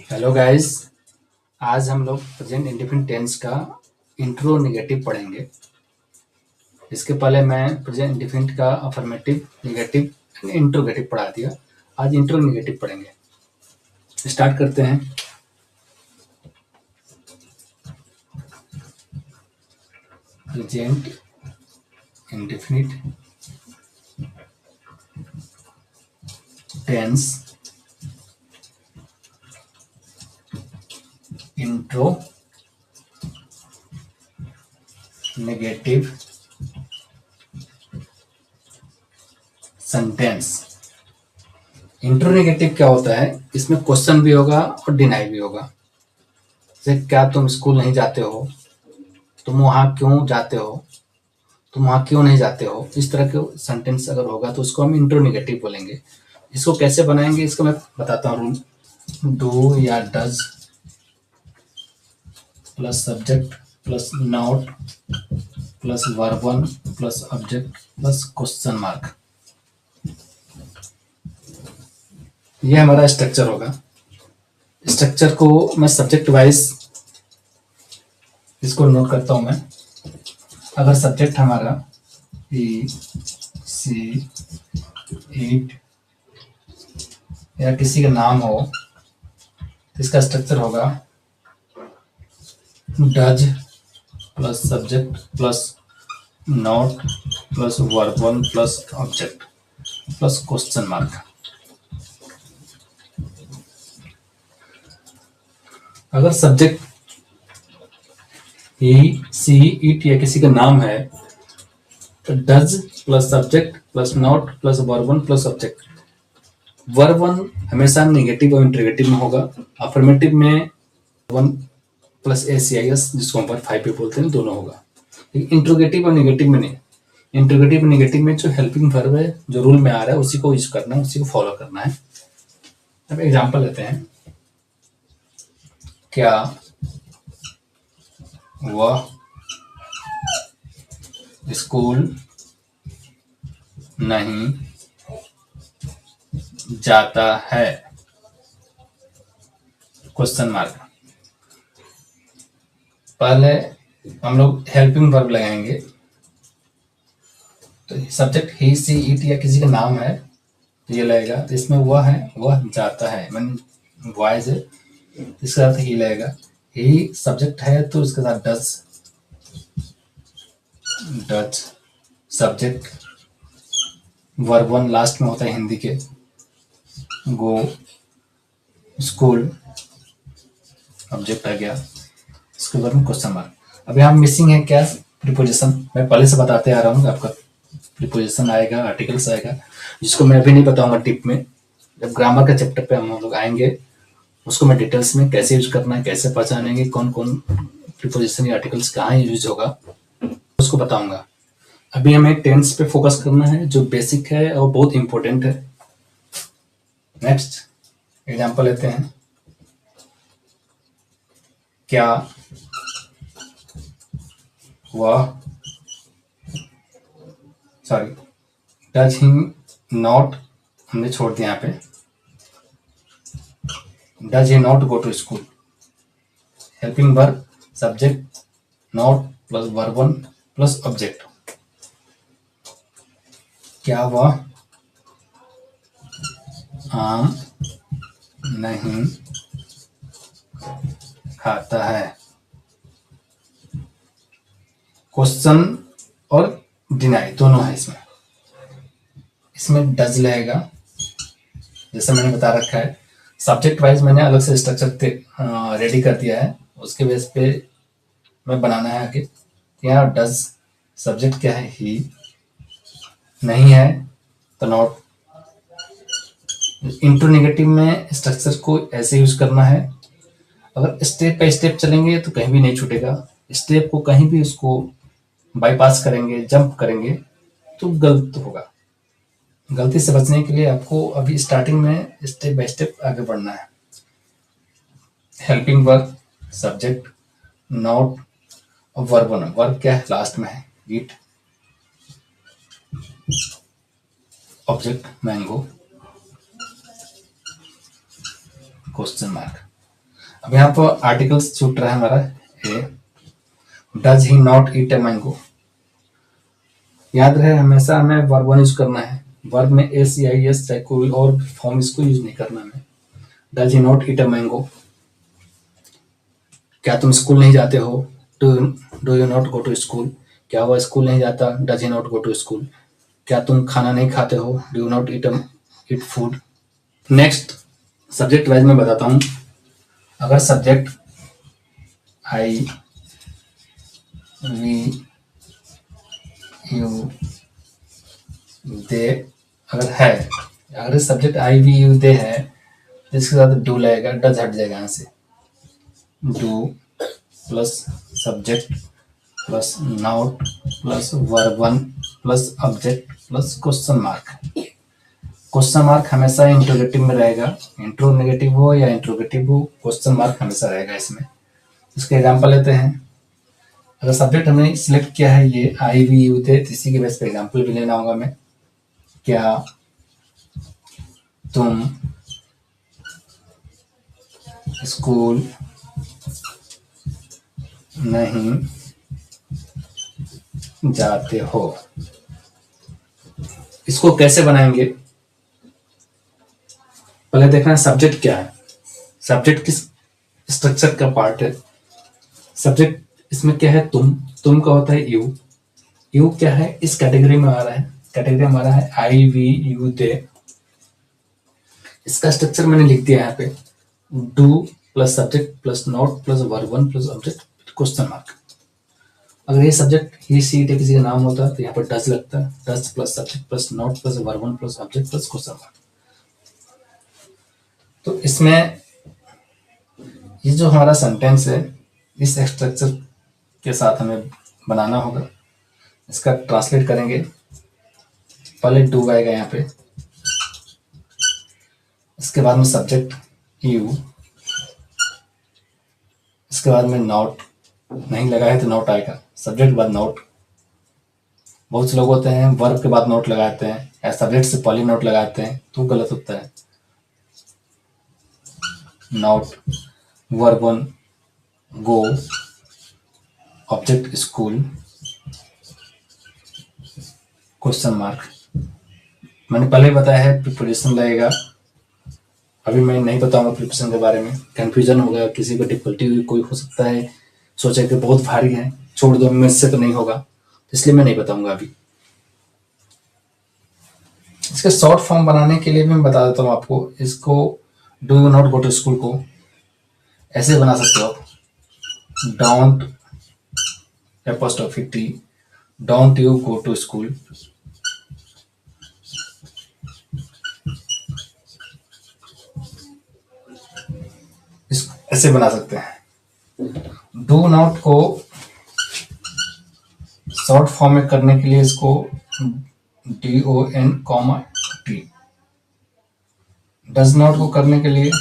Hello guys. आज हम लोग प्रेजेंट इंडेफिनिट टेंस का इंट्रो नेगेटिव पढ़ेंगे। इसके पहले मैं प्रेजेंट इंडेफिनिट का अफर्मेटिव, नेगेटिव, इंट्रोगेटिव पढ़ा दिया। आज इंट्रो नेगेटिव पढ़ेंगे। स्टार्ट करते हैं। Present indefinite tense intro negative sentence. Intro negative क्या होता है? इसमें क्वेश्चन भी होगा और डिनाई भी होगा। जैसे क्या तुम स्कूल नहीं जाते हो? तुम वहां क्यों जाते हो? तुम वहां क्यों नहीं जाते हो? इस तरह के सेंटेंस अगर होगा तो उसको हम इंट्रो नेगेटिव बोलेंगे। इसको कैसे बनाएंगे इसको मैं बताता हूँ। रूल डू या does plus subject plus not plus verb one plus object plus question mark. ये हमारा स्ट्रक्चर होगा। स्ट्रक्चर को मैं सब्जेक्ट वाइज इसको नोट करता हूं मैं। अगर सब्जेक्ट हमारा ई सी ईट या किसी का नाम हो तो इसका स्ट्रक्चर होगा does plus subject plus not plus verb one plus object plus question mark. अगर सब्जेक्ट ही सी इट या किसी का नाम है तो does plus subject plus not plus verb one plus object. Verb one हमेशा नेगेटिव और इंटरोगेटिव में होगा। अफर्मेटिव में वन प्लस एस जिसको हम पर फाइव पे बोलते हैं दोनों होगा। लेकिन इंट्रोगेटिव और नेगेटिव में नहीं। इंट्रोगेटिव और नेगेटिव में जो हेल्पिंग वर्ब है जो रूल में आ रहा है उसी को यूज करना है, उसी को फॉलो करना है। अब एग्जांपल लेते हैं। क्या वह स्कूल नहीं जाता है? Question mark. पहले हम लोग हेल्पिंग वर्ब लगाएंगे तो सब्जेक्ट ही सी इट या किसी का नाम है तो ये लगेगा। तो इसमें वह है, वह जाता है, मैंने वॉइस है, इसके साथ ही लगेगा। ही सब्जेक्ट है तो इसके साथ does, does subject verb one last में होता है हिंदी के। गो स्कूल ऑब्जेक्ट आ गया, इसके बाद में क्वेश्चन मार्क। अभी हम मिसिंग है क्या? प्रीपोजिशन। मैं पहले से बताते आ रहा हूँ आपका प्रीपोजिशन आएगा, आर्टिकल्स आएगा, जिसको मैं अभी नहीं बताऊंगा टिप में। जब ग्रामर का चैप्टर पे हम लोग आएंगे उसको मैं डिटेल्स में कैसे यूज करना है, कैसे पहचानेंगे कौन कौन प्रीपोजिशन या आर्टिकल्स कहाँ यूज होगा उसको बताऊंगा। अभी हमें टेंस पे फोकस करना है जो बेसिक है और बहुत इंपॉर्टेंट है। नेक्स्ट एग्जांपल लेते हैं। क्या वह सॉरी डज ही नॉट, हमने छोड़ दिया यहाँ पे, does he not go to school. Helping verb subject not plus verb one plus object. क्या वह आम नहीं खाता है? क्वेश्चन और डिनाई दोनों है इसमें। इसमें डज लगेगा जैसे मैंने बता रखा है। सब्जेक्ट वाइज मैंने अलग से स्ट्रक्चर रेडी कर दिया है, उसके बेस पे मैं बनाना है आगे। यहाँ डज सब्जेक्ट क्या है? ही, नहीं है तो नॉट। इंटू नेगेटिव में स्ट्रक्चर को ऐसे यूज करना है। अगर स्टेप बाय स्टेप चलेंगे तो कहीं भी नहीं छूटेगा। स्टेप को कहीं भी उसको बाईपास करेंगे, जंप करेंगे तो गलत होगा। गलती से बचने के लिए आपको अभी स्टार्टिंग में स्टेप बाय स्टेप आगे बढ़ना है। हेल्पिंग वर्ब सब्जेक्ट नॉट और वर्ब वन। वर्ब क्या है? लास्ट में है, eat. Object mango, question mark. अब यहाँ पर आर्टिकल्स छूट रहा है हमारा a, does he not eat a mango. याद रहे हमेशा हमें वर्ब वन यूज करना है, वर्ब में एस या एस चाहे कोई और फॉर्म इसको यूज नहीं करना हमें। Does he not eat a mango, क्या तुम स्कूल नहीं जाते हो? Do you not go to school, क्या वह स्कूल नहीं जाता? Does he not go to school. क्या तुम खाना नहीं खाते हो? Do you not eat food. Next subject wise में बताता हूँ। अगर subject I we you they अगर है, अगर subject I we you they है तो इसके साथ डू लगेगा, डज हट जाएगा यहाँ से। Do plus subject plus not plus verb one plus object plus question mark. Question mark हमेशा इंट्रोगेटिव में रहेगा, इंट्रोनेगेटिव हो या इंट्रोगेटिव हो, क्वेश्चन मार्क हमेशा रहेगा इसमें। इसके एग्जांपल लेते हैं। अगर सब्जेक्ट हमने सिलेक्ट किया है ये आई वी यू थे, तो इसी के बेस पे एग्जांपल भी लेना होगा हमें। क्या तुम स्कूल नहीं जाते हो? इसको कैसे बनाएंगे, पहले देखना है सब्जेक्ट क्या है, सब्जेक्ट किस स्ट्रक्चर का पार्ट है। सब्जेक्ट इसमें क्या है? तुम का होता है यू, यू क्या है इस कैटेगरी में आ रहा है, कैटेगरी हमारा है आई वी यू दे। इसका स्ट्रक्चर मैंने लिख दिया यहाँ पे, do plus subject plus not plus verb one plus object question mark. अगर ये सब्जेक्ट ही सी टे किसी का नाम होता है तो यहाँ पर डज लगता है, does plus subject plus not plus verb one plus object plus question mark. तो इसमें ये जो हमारा सेंटेंस है इस स्ट्रक्चर के साथ हमें बनाना होगा। इसका ट्रांसलेट करेंगे, पहले डू आएगा यहाँ पे, इसके बाद में सब्जेक्ट यू, इसके बाद में नॉट, नहीं लगा है तो नॉट आएगा, सब्जेक्ट बाद नॉट। बहुत से लोग होते हैं वर्ब के बाद नोट लगाते हैं या सब्जेक्ट से पहले नोट लगाते हैं, तो गलत होता है। Not, verb one go, object school, question mark. मैंने पहले ही बताया है प्रिपरेशन लगेगा, अभी मैं नहीं बताऊंगा प्रिपरेशन के बारे में, कंफ्यूजन होगा, किसी को डिफिकल्टी कोई हो सकता है सोचे कि बहुत भारी है, छोड़ दो मुझसे तो नहीं होगा, इसलिए मैं नहीं बताऊंगा अभी। इसके शॉर्ट फॉर्म बनाने के लिए मैं बता देता हूँ आपको। इसको do you not go to school को ऐसे बना सकते हो आप, don't apostrophe T, don't you go to school. ऐसे बना सकते हैं। डू नॉट को शॉर्ट फॉर्म में करने के लिए इसको D O N comma T, does not को करने के लिए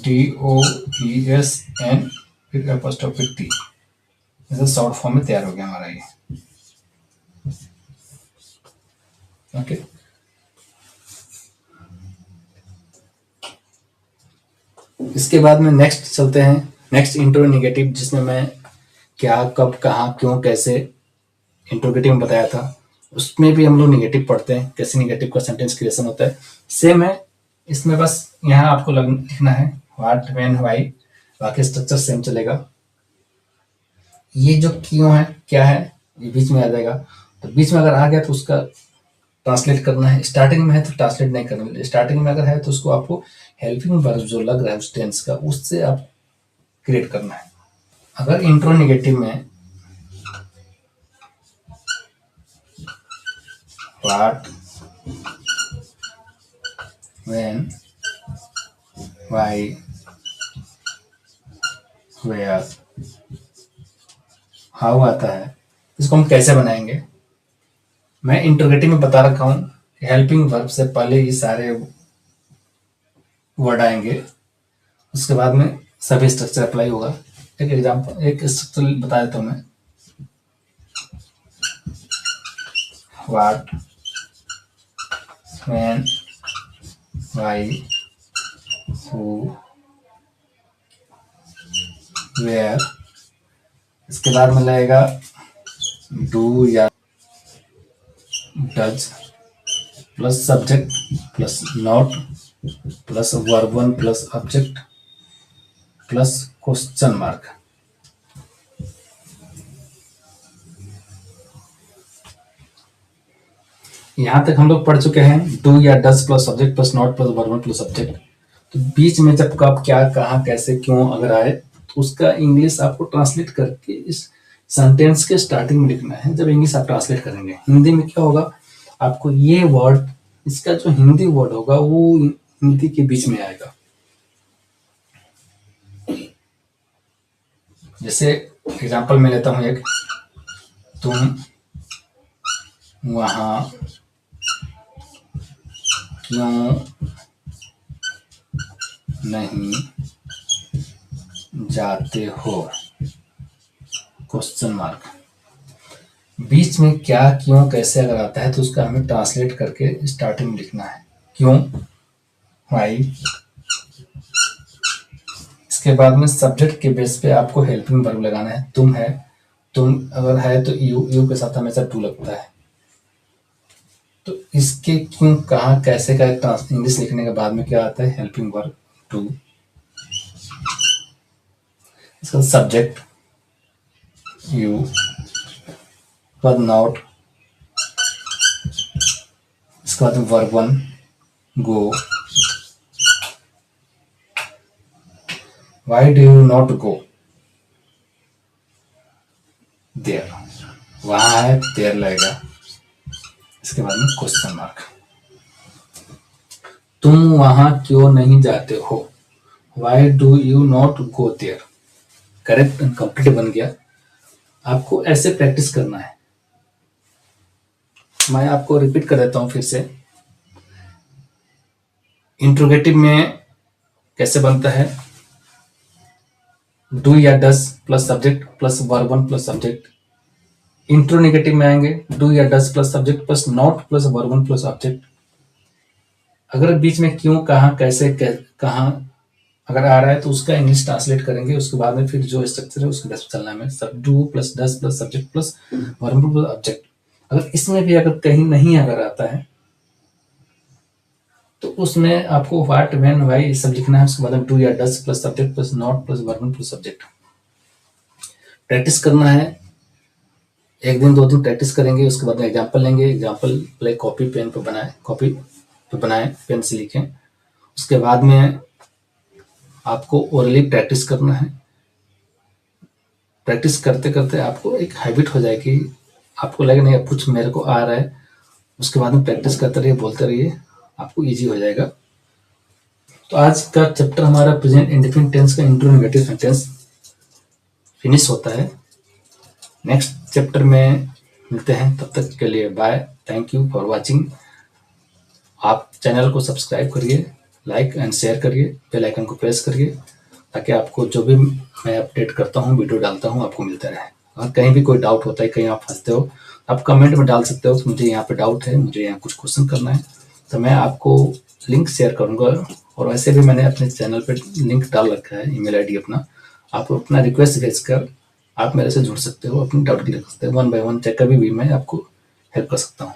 D O E S N फिर एपोस्ट्रोफी टी। ऐसे शॉर्ट फॉर्म में तैयार हो गया हमारा ये। ओके, इसके बाद में नेक्स्ट चलते हैं, नेक्स्ट इंट्रोगेटिव, जिसमें मैं क्या कब कहाँ क्यों कैसे इंट्रोगेटिव में बताया था, उसमें भी हम लोग निगेटिव पढ़ते हैं, कैसे निगेटिव का सेंटेंस क्रिएशन होता है। सेम है इसमें, बस यहाँ आपको लिखना है व्हाट व्हेन व्हाई, बाकी स्ट्रक्चर सेम चलेगा। ये जो क्यों है क्या है ये बीच में आ जाएगा, तो बीच में अगर आ गया तो उसका ट्रांसलेट करना है, स्टार्टिंग में है तो ट्रांसलेट नहीं करना, स्टार्टिंग में अगर है तो उसको आपको हेल्पिंग वर्ब जो लग रहा है उस टेंस का उससे आप क्रिएट करना है। अगर इंट्रोनेगेटिव में what when why where how आता है, इसको हम कैसे बनाएंगे? मैं इंट्रोगेटिव में बता रखा हूं हेल्पिंग वर्ब से पहले ये सारे वर्ड आएंगे, उसके बाद में सभी स्ट्रक्चर अप्लाई होगा। एक एग्जांपल, एक स्ट्रक्चर बता देता हूं मैं। What when why, who, where। इसके बाद में लगेगा डू या does plus subject plus not plus verb one plus object plus question mark. यहां तक हम लोग पढ़ चुके हैं डू या does plus subject plus not plus verb one plus subject. तो बीच में जब कब क्या कहाँ कैसे क्यों अगर आए तो उसका इंग्लिश आपको ट्रांसलेट करके इस सेंटेंस के स्टार्टिंग में लिखना है। जब इंग्लिश आप ट्रांसलेट करेंगे हिंदी में क्या होगा, आपको ये वर्ड इसका जो हिंदी वर्ड होगा वो हिंदी के बीच में आएगा। जैसे एग्जांपल मैं लेता हूं एक, तुम वहां क्यों नहीं जाते हो, क्वेश्चन मार्क। बीच में क्या क्यों कैसे अगर आता है तो उसका हमें ट्रांसलेट करके स्टार्टिंग में लिखना है, क्यों, व्हाई। इसके बाद में सब्जेक्ट के बेस पे आपको हेल्पिंग वर्ब लगाना है। तुम है, तुम अगर है तो यू के साथ हमेशा टू लगता है। तो इसके क्यों कहाँ कैसे का इंग्लिश लिखने के बाद में क्या आता है, हेल्पिंग वर्ब टू। इसका सब्जेक्ट यू, बाद नॉट, इसके बाद verb one go, why do you not go there, वहां है देयर लगेगा। इसके बाद में क्वेश्चन मार्क। तुम वहां क्यों नहीं जाते हो, why do you not go there. Correct and complete बन गया। आपको ऐसे प्रैक्टिस करना है। मैं आपको रिपीट कर देता हूं फिर से। इंट्रोगेटिव में कैसे बनता है, डू या does plus subject plus verb one plus subject. Interronegative में आएंगे डू या does plus subject plus not plus verb one plus object. अगर बीच में क्यों कहाँ कैसे कहाँ अगर आ रहा है तो उसका इंग्लिश ट्रांसलेट करेंगे। उसके बाद में फिर जो स्ट्रक्चर है उसके बेस चलना है। सब do plus does plus subject plus verb one plus object. अगर इसमें भी अगर कहीं नहीं अगर आता है तो उसमें आपको व्हाट व्हेन व्हाई ये सब लिखना है। उसके बाद डू या does plus subject plus not plus verb one plus subject. Practice करना है, एक दिन दो दिन प्रैक्टिस करेंगे। उसके बाद में एग्जाम्पल लेंगे, एग्जाम्पल प्ले कॉपी पेन पर बनाए, कॉपी पे बनाए, पेन से लिखें। उसके बाद में आपको ओरली प्रैक्टिस करना है। प्रैक्टिस करते करते आपको एक हैबिट हो जाएगी, आपको लगे नहीं कुछ मेरे को आ रहा है। उसके बाद में प्रैक्टिस करते रहिए, बोलते रहिए, आपको इजी हो जाएगा। तो आज का चैप्टर हमारा प्रेजेंट इंडेफिनिट टेंस का इंट्रोगेटिव सेंटेंस फिनिश होता है। नेक्स्ट चैप्टर में मिलते हैं, तब तक के लिए bye, thank you for watching. आप चैनल को सब्सक्राइब करिए, लाइक एंड शेयर करिए, बेल आइकन को प्रेस करिए ताकि आपको जो भी मैं अपडेट करता हूँ, वीडियो डालता हूँ, आपको मिलता रहे। और कहीं भी कोई डाउट होता है, कहीं आप फंसते हो, आप कमेंट में डाल सकते हो कि मुझे यहाँ पे डाउट है, मुझे यहाँ कुछ क्वेश्चन करना है, तो मैं आपको लिंक शेयर करूँगा। और वैसे भी मैंने अपने चैनल पर लिंक डाल रखा है, ईमेल आईडी अपना। आप अपना रिक्वेस्ट भेजकर आप मेरे से जुड़ सकते हो, अपनी डाउट क्लियर कर सकते हो। वन बाय वन कभी भी मैं आपको हेल्प कर सकता हूँ।